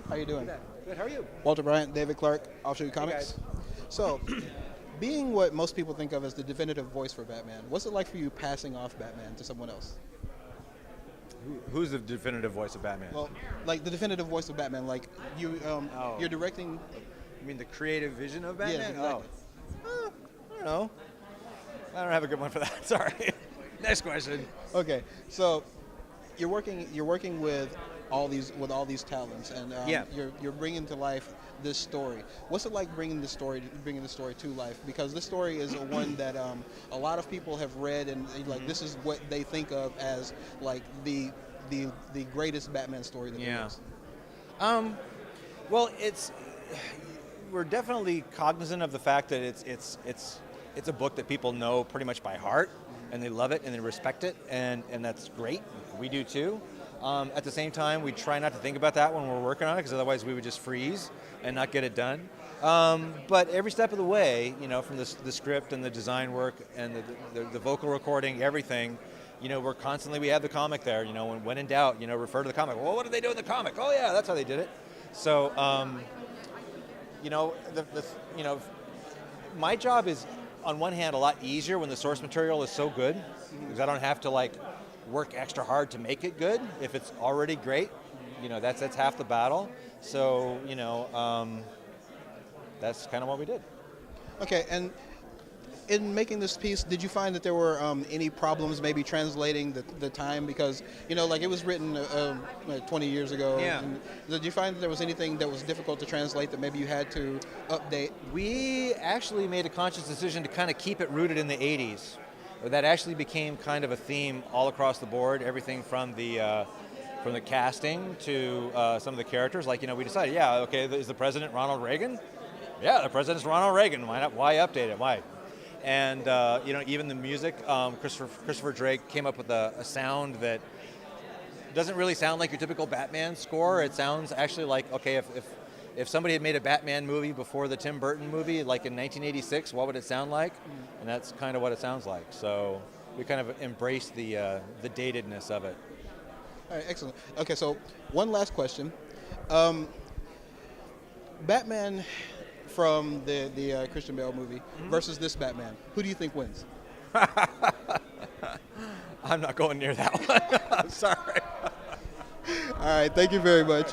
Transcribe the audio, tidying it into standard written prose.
How you doing? Good. How are you? Walter Bryant, David Clark, Offshoot Comics. guys. So, being what most people think of as the definitive voice for Batman, what's it like for you passing off Batman to someone else? Who's the definitive voice of Batman? Well, like the definitive voice of Batman, like you're directing. You mean the creative vision of Batman? Yes, exactly. I don't know. I don't have a good one for that. Sorry. Next question. Okay, so you're working with all these talents, and you're bringing to life this story. What's it like bringing the story to life? Because this story is one that a lot of people have read, and like this is what they think of as like the greatest Batman story that there is. Well, we're definitely cognizant of the fact that it's a book that people know pretty much by heart, and they love it and they respect it, and that's great. We do too. At the same time, we try not to think about that when we're working on it, because otherwise we would just freeze and not get it done. But every step of the way, from the script and the design work and the vocal recording, everything, we're constantly, we have the comic there. When in doubt, refer to the comic. Well, what did they do in the comic? Oh yeah, that's how they did it. So, my job is, on one hand, a lot easier when the source material is so good, because I don't have to work extra hard to make it good. If it's already great, that's half the battle. So, that's kind of what we did. Okay, and in making this piece, did you find that there were any problems maybe translating the time? Because, it was written 20 years ago. Yeah. And did you find that there was anything that was difficult to translate that maybe you had to update? We actually made a conscious decision to kind of keep it rooted in the 80s. That actually became kind of a theme all across the board, everything from the casting to some of the characters. We decided, is the president Ronald Reagan? Yeah, the president's Ronald Reagan. Why update it? Why? And even the music, Christopher Drake came up with a sound that doesn't really sound like your typical Batman score. It sounds actually like, okay, if somebody had made a Batman movie before the Tim Burton movie, like in 1986, what would it sound like? And that's kind of what it sounds like. So we kind of embraced the datedness of it. All right, excellent. Okay, so one last question. Batman from the Christian Bale movie versus this Batman, who do you think wins? I'm not going near that one. I'm sorry. All right, thank you very much.